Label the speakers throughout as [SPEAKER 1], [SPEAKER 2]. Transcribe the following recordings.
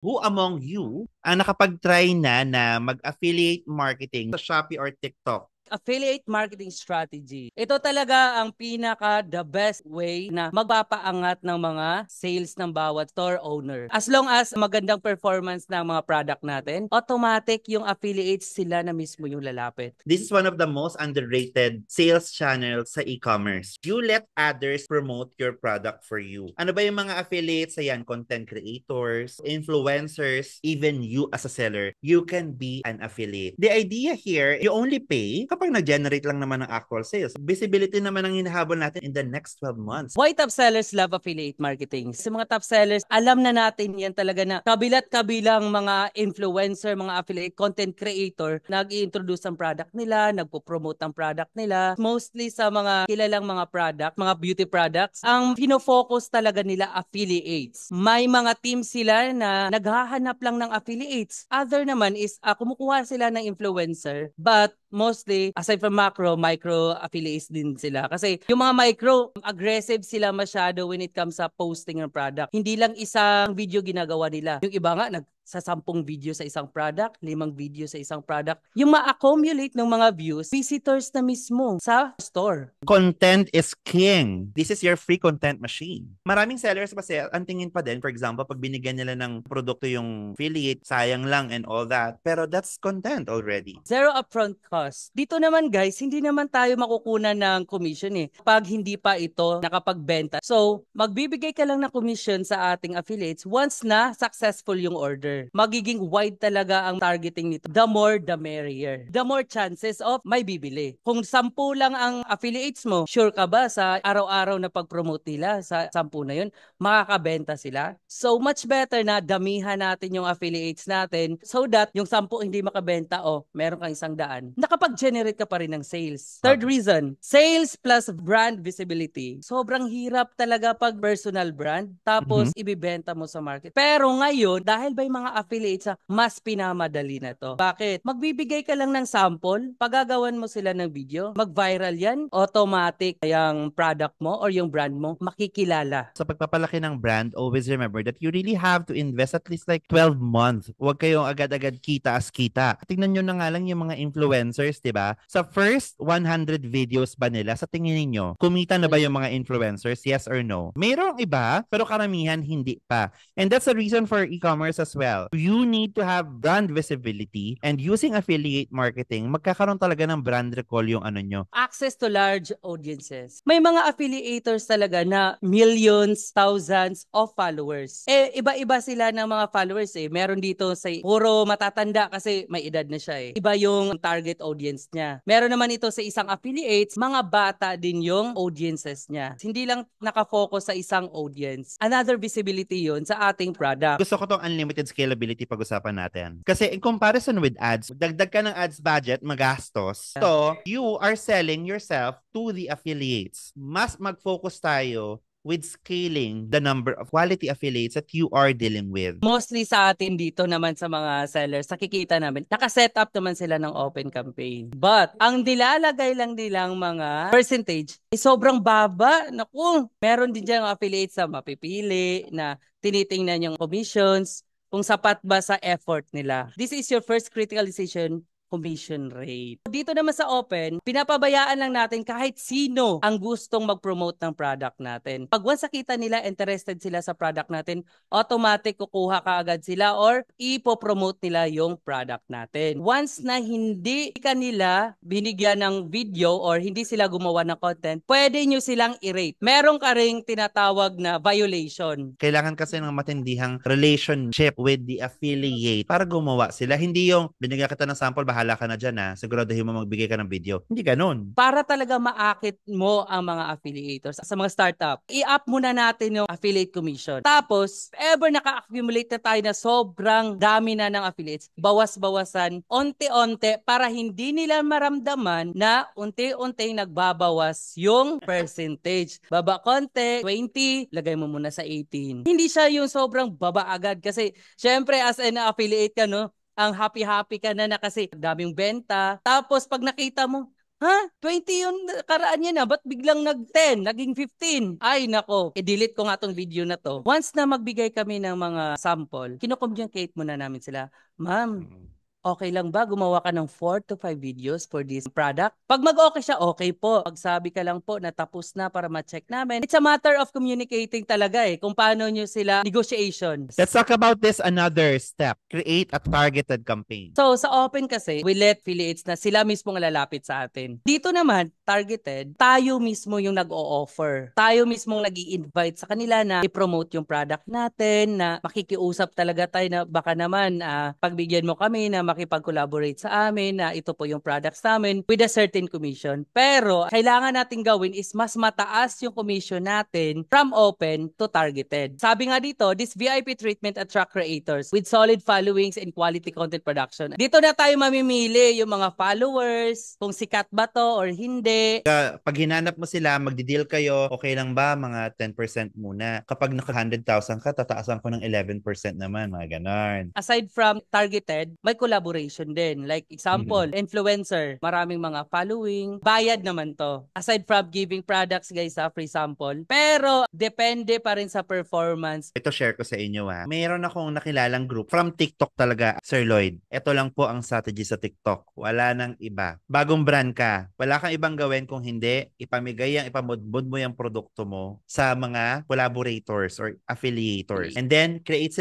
[SPEAKER 1] Who among you ang nakapag-try na mag-affiliate marketing sa Shopee or TikTok?
[SPEAKER 2] Affiliate marketing strategy. Ito talaga ang pinaka the best way na magpapaangat ng mga sales ng bawat store owner. As long as magandang performance ng mga product natin, automatic yung affiliates sila na mismo yung lalapit.
[SPEAKER 1] This is one of the most underrated sales channels sa e-commerce. You let others promote your product for you. Ano ba yung mga affiliates? Ayan, content creators, influencers, even you as a seller, you can be an affiliate. The idea here, you only pay kapag nag-generate lang naman ng actual sales. Visibility naman ang hinahabol natin in the next 12 months.
[SPEAKER 2] Why top sellers love affiliate marketing? Sa mga top sellers, alam na natin yan talaga na kabilat-kabilang mga influencer, mga affiliate content creator, nag-i-introduce ng product nila, nagpo-promote ng product nila. Mostly sa mga kilalang mga product, mga beauty products, ang pinofocus talaga nila affiliates. May mga team sila na naghahanap lang ng affiliates. Other naman is kumukuha sila ng influencer, but mostly, aside from macro, micro affiliates din sila. Kasi yung mga micro, aggressive sila masyado when it comes sa posting ng product. Hindi lang isang video ginagawa nila. Yung iba nga, sa 10 video sa isang product, 5 video sa isang product. Yung ma-accumulate ng mga views, visitors na mismo sa store.
[SPEAKER 1] Content is king. This is your free content machine. Maraming sellers kasi ang tingin pa din, for example, pag binigyan nila ng produkto yung affiliate, sayang lang and all that. Pero that's content already.
[SPEAKER 2] Zero upfront cost. Dito naman guys, hindi naman tayo makukunan ng commission pag hindi pa ito nakapagbenta. So, magbibigay ka lang ng commission sa ating affiliates once na successful yung order. Magiging wide talaga ang targeting nito. The more, the merrier. The more chances of may bibili. Kung 10 lang ang affiliates mo, sure ka ba sa araw-araw na pag-promote nila sa 10 na yun, makakabenta sila? So, much better na damihan natin yung affiliates natin so that yung 10 hindi makabenta, meron kang 100. Nakapag-generate ka pa rin ng sales. Third reason, sales plus brand visibility. Sobrang hirap talaga pag personal brand, tapos ibibenta mo sa market. Pero ngayon, dahil ba yung mga affiliates, mas pinamadali na to. Bakit? Magbibigay ka lang ng sample, pagagawan mo sila ng video, mag-viral yan, automatic yung product mo or yung brand mo makikilala.
[SPEAKER 1] Sa pagpapalaki ng brand, always remember that you really have to invest at least like 12 months. Huwag kayong agad-agad kita as kita. Tingnan nyo na nga lang yung mga influencers, di ba? Sa first 100 videos ba nila, sa tingin niyo kumita na ba yung mga influencers? Yes or no? Mayroong iba, pero karamihan hindi pa. And that's the reason for e-commerce as well. You need to have brand visibility and using affiliate marketing, magkakaroon talaga ng brand recall yung ano nyo.
[SPEAKER 2] Access to large audiences. May mga affiliators talaga na millions, thousands of followers. Iba-iba sila ng mga followers Meron dito sa puro matatanda kasi may edad na siya Iba yung target audience niya. Meron naman ito sa isang affiliates, mga bata din yung audiences niya. Hindi lang nakafocus sa isang audience. Another visibility yun sa ating product.
[SPEAKER 1] Gusto ko tong unlimited scalability pag-usapan natin. Kasi in comparison with ads, dagdag ka ng ads budget, magastos. So, you are selling yourself to the affiliates. Mas mag-focus tayo with scaling the number of quality affiliates that you are dealing with.
[SPEAKER 2] Mostly sa atin dito naman sa mga sellers, nakikita namin, nakaset up naman sila ng open campaign. But, ang nilalagay lang nilang mga percentage, sobrang baba. Naku, meron din dyan affiliates sa mapipili na tinitingnan yung commissions, kung sapat ba sa effort nila. This is your first critical decision, commission rate. Dito naman sa open, pinapabayaan lang natin kahit sino ang gustong mag-promote ng product natin. Pag once nakita nila, interested sila sa product natin, automatic kukuha ka agad sila or ipopromote nila yung product natin. Once na hindi kanila binigyan ng video or hindi sila gumawa ng content, pwede nyo silang i-rate. Meron ka ring tinatawag na violation.
[SPEAKER 1] Kailangan kasi ng matindihang relationship with the affiliate para gumawa sila. Hindi yung binigyan kita ng sample, bahala ka na dyan siguraduhin mo magbigay ka ng video. Hindi ganun.
[SPEAKER 2] Para talaga maakit mo ang mga affiliators sa mga startup, i-up muna natin yung affiliate commission. Tapos, ever naka-accumulate na tayo na sobrang dami na ng affiliates, bawas-bawasan, onte-onte para hindi nila maramdaman na unti-unti nagbabawas yung percentage. Baba konti, 20, lagay mo muna sa 18. Hindi siya yung sobrang baba agad kasi syempre as an affiliate ka, no, ang happy-happy ka na kasi daming benta. Tapos pag nakita mo, Ha? 20 yung karaan niya na, ba't biglang nag-10, naging 15? Ay, nako, i-delete ko nga tong video na to. Once na magbigay kami ng mga sample, kino-communicate muna namin sila, ma'am,
[SPEAKER 1] Mm.
[SPEAKER 2] okay lang ba gumawa ka ng 4 to 5 videos for this product? Pag mag-okay siya, okay po. Pagsabi ka lang po na tapos na para ma-check namin. It's a matter of communicating talaga kung paano nyo sila negotiations.
[SPEAKER 1] Let's talk about this another step. Create a targeted campaign.
[SPEAKER 2] So, sa open kasi, we let affiliates na sila mismo ang lalapit sa atin. Dito naman, targeted, tayo mismo yung nag-o-offer. Tayo mismo nag invite sa kanila na i-promote yung product natin, na makikiusap talaga tayo na baka naman pagbigyan mo kami na makipag-collaborate sa amin, na ito po yung products namin with a certain commission. Pero, kailangan natin gawin is mas mataas yung commission natin from open to targeted. Sabi nga dito, this VIP treatment attract creators with solid followings and quality content production. Dito na tayo mamimili yung mga followers, kung sikat ba to or hindi.
[SPEAKER 1] Pag hinanap mo sila, magdi-deal kayo, okay lang ba? Mga 10% muna. Kapag naka 100,000 ka, tataasan ko ng 11% naman, mga ganon.
[SPEAKER 2] Aside from targeted, may collaboration din. Like example,
[SPEAKER 1] Mhm.
[SPEAKER 2] influencer, maraming mga following, bayad naman to. Aside from giving products guys free sample. Pero depende pa rin sa performance.
[SPEAKER 1] Ito share ko sa inyo ha. Mayroon akong nakilalang group from TikTok talaga, Sir Lloyd. Ito lang po ang strategy sa TikTok. Wala nang iba. Bagong brand ka. Wala kang ibang gawin kung hindi ipamigay ang ipamudmud mo yung produkto mo sa mga collaborators or affiliators. And then, create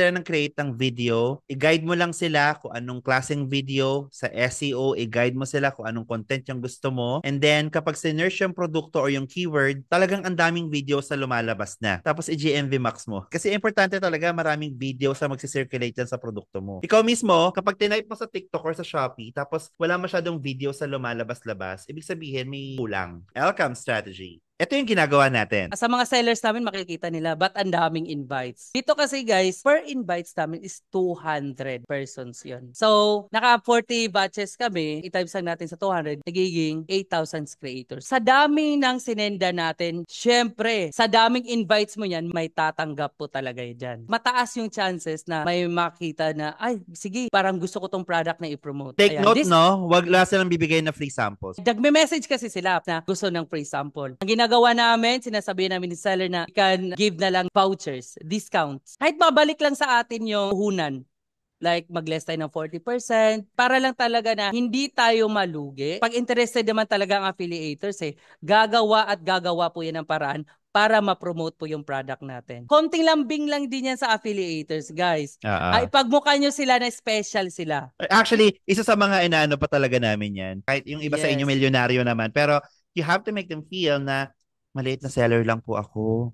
[SPEAKER 1] ng video. I-guide mo lang sila kung anong klaseng video sa SEO. I-guide mo sila kung anong content yung gusto mo. And then, kapag sinearch yung produkto or yung keyword, talagang ang daming video sa lumalabas na. Tapos, i-GMV max mo. Kasi importante talaga maraming video sa magsisirculate dyan sa produkto mo. Ikaw mismo, kapag tinype mo sa TikTok or sa Shopee, tapos wala masyadong video sa lumalabas-labas, ibig sabihin may kulang. Outcome strategy. Ito yung ginagawa natin.
[SPEAKER 2] Sa mga sellers namin makikita nila ba't ang daming invites. Dito kasi guys, per invites namin is 200 persons yon. So, naka 40 batches kami, i-times lang natin sa 200, nagiging 8,000 creators. Sa dami ng sinenda natin, syempre, sa daming invites mo yan, may tatanggap po talaga dyan. Mataas yung chances na may makita na, ay, sige, parang gusto ko tong product na i-promote.
[SPEAKER 1] Take
[SPEAKER 2] Ayan,
[SPEAKER 1] note, no? Wag lang silang bibigay na free samples.
[SPEAKER 2] Nagme-message kasi sila na gusto ng free sample. Ang ginagawa namin, sinasabihan namin ni seller na you can give na lang vouchers, discounts. Kahit babalik lang sa atin yung puhunan. Like mag-less tayo ng 40% para lang talaga na hindi tayo malugi. Pag interested naman talaga ang affiliators gagawa at gagawa po yan ng paraan para ma-promote po yung product natin. Konting lambing lang din yan sa affiliators, guys. Ay, pagmukha nyo sila na special sila.
[SPEAKER 1] Actually, isa sa mga inaano pa talaga namin yan. Kahit yung iba sa inyo
[SPEAKER 2] Yes.
[SPEAKER 1] milyonaryo naman. Pero you have to make them feel na maliit na seller lang po ako.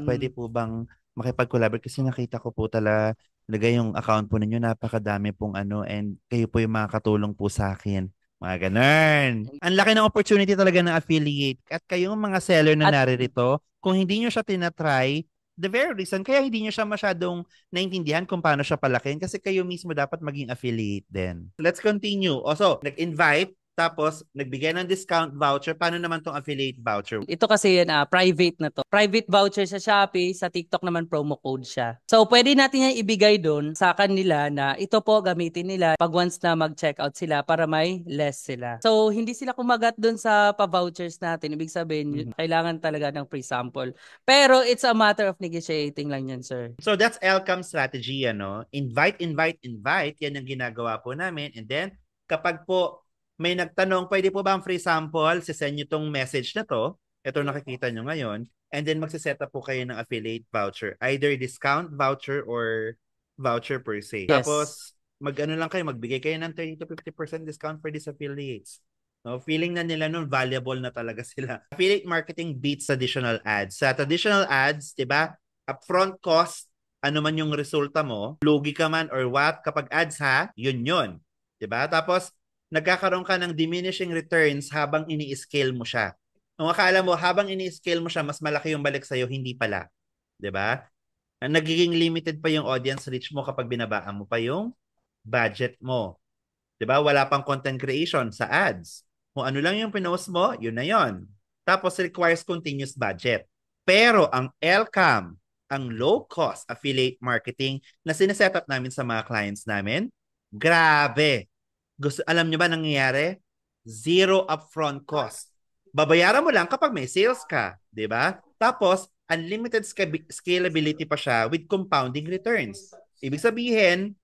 [SPEAKER 1] Pwede po bang makipag-collaborate? Kasi nakita ko po talaga yung account po ninyo, napakadami pong and kayo po yung makakatulong po sa akin. Mga ganun. Ang laki ng opportunity talaga ng affiliate. At kayong mga seller na
[SPEAKER 2] At
[SPEAKER 1] naririto, kung hindi nyo siya tinatry, the very reason, kaya hindi nyo siya masyadong naintindihan kung paano siya palakin kasi kayo mismo dapat maging affiliate din. Let's continue. Also, nag-invite, tapos nagbigay ng discount voucher. Paano naman tong affiliate voucher?
[SPEAKER 2] ito kasi yan, private na to. Private voucher sa Shopee, sa TikTok naman promo code siya. So, pwede natin yan ibigay doon sa kanila na ito po gamitin nila pag once na mag-checkout sila para may less sila. So, hindi sila kumagat doon sa pa-vouchers natin. Ibig sabihin, kailangan talaga ng free sample. Pero, it's a matter of negotiating lang yan, sir.
[SPEAKER 1] So, that's Elcam strategy, Invite, invite, invite. Yan ang ginagawa po namin. And then, kapag po may nagtanong, pwede po ba ang free sample? Sisend nyo tong message na to. Ito nakikita nyo ngayon. And then magsiset up po kayo ng affiliate voucher. Either discount voucher or voucher per se.
[SPEAKER 2] Yes.
[SPEAKER 1] Tapos, lang kayo, magbigay kayo ng 30 to 50% discount for these affiliates. No, feeling na nila nun, valuable na talaga sila. Affiliate marketing beats traditional ads. Sa traditional ads, di ba, upfront cost, ano man yung resulta mo, lugi ka man or what, kapag ads yun. Di ba? Tapos, nagkakaroon ka ng diminishing returns habang ini-scale mo siya. Kung akala mo, habang ini-scale mo siya, mas malaki yung balik sa'yo, hindi pala. 'Di ba? Nagiging limited pa yung audience reach mo kapag binabaan mo pa yung budget mo. 'Di ba? Wala pang content creation sa ads. Kung ano lang yung pinost mo, yun na yun. Tapos requires continuous budget. Pero ang LCAM, ang low-cost affiliate marketing na sineset up namin sa mga clients namin, grabe. Alam nyo ba nangyayari? zero upfront cost. Babayaran mo lang kapag may sales ka, di ba? Tapos, unlimited scalability pa siya with compounding returns. Ibig sabihin,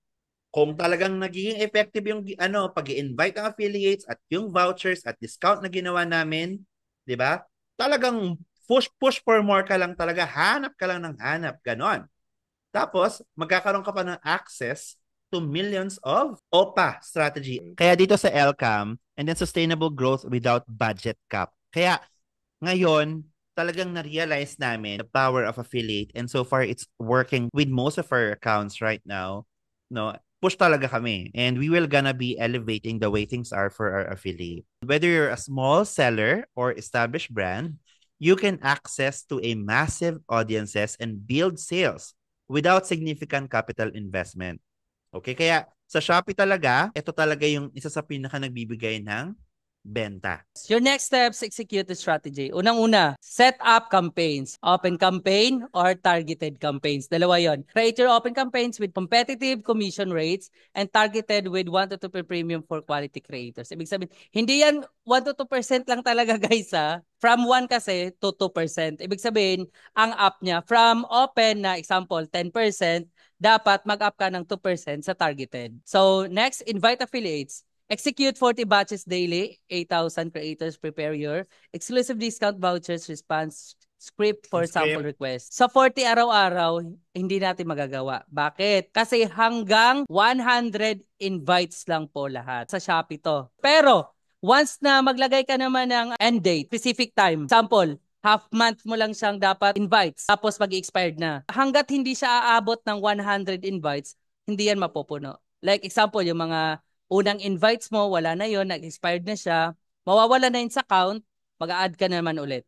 [SPEAKER 1] kung talagang nagiging effective yung pag-i-invite ng affiliates at yung vouchers at discount na ginawa namin, 'di ba? Talagang push for more ka lang talaga, hanap ka lang ng hanap, ganon. Tapos, magkakaroon ka pa ng access to millions of OPA strategy. Kaya dito sa LCAM, and then sustainable growth without budget cap. Kaya ngayon, talagang na-realize namin the power of affiliate, and so far it's working with most of our accounts right now. No, push talaga kami, and we will gonna be elevating the way things are for our affiliate. Whether you're a small seller or established brand, you can access to a massive audiences and build sales without significant capital investment. Okay, kaya sa Shopee talaga, ito talaga yung isa sa pinaka nagbibigay ng benta.
[SPEAKER 2] Your next steps, execute the strategy. Unang-una, set up campaigns. Open campaign or targeted campaigns. Dalawa yon. Create your open campaigns with competitive commission rates and targeted with 1 to 2% premium for quality creators. Ibig sabihin, hindi yan 1 to 2% lang talaga guys ha. From 1 kasi to 2%. Ibig sabihin, ang up niya, from open na example, 10%, dapat mag-up ka ng 2% sa targeted. So next, invite affiliates. Execute 40 batches daily, 8,000 creators prepare your exclusive discount vouchers response script for sample requests. Sa 40 araw-araw, hindi natin magagawa. Bakit? Kasi hanggang 100 invites lang po lahat. Sa Shopee to. Pero, once na maglagay ka naman ng end date, specific time, sample, half month mo lang siyang dapat invites, tapos mag-expired na. Hanggat hindi siya aabot ng 100 invites, hindi yan mapupuno. Like example, yung mga unang invites mo, wala na yon, nag-expired na siya, mawawala na yun sa account, mag-a-add ka naman ulit.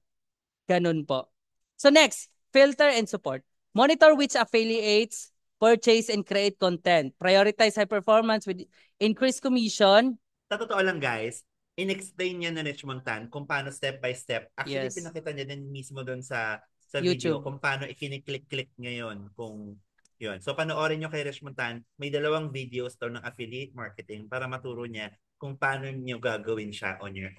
[SPEAKER 2] Ganun po. So next, filter and support. Monitor which affiliates purchase and create content. Prioritize high performance with increased commission.
[SPEAKER 1] Sa totoo lang guys, in-explain niya na Richmond Tan kung paano step by step. Actually,
[SPEAKER 2] Yes.
[SPEAKER 1] pinakita niya din mismo doon sa
[SPEAKER 2] YouTube.
[SPEAKER 1] video kung paano ikiniklik-click ngayon kung yun. So panoorin nyo kay Richmond Tan, may 2 videos daw ng affiliate marketing para maturo niya kung paano nyo gagawin siya on your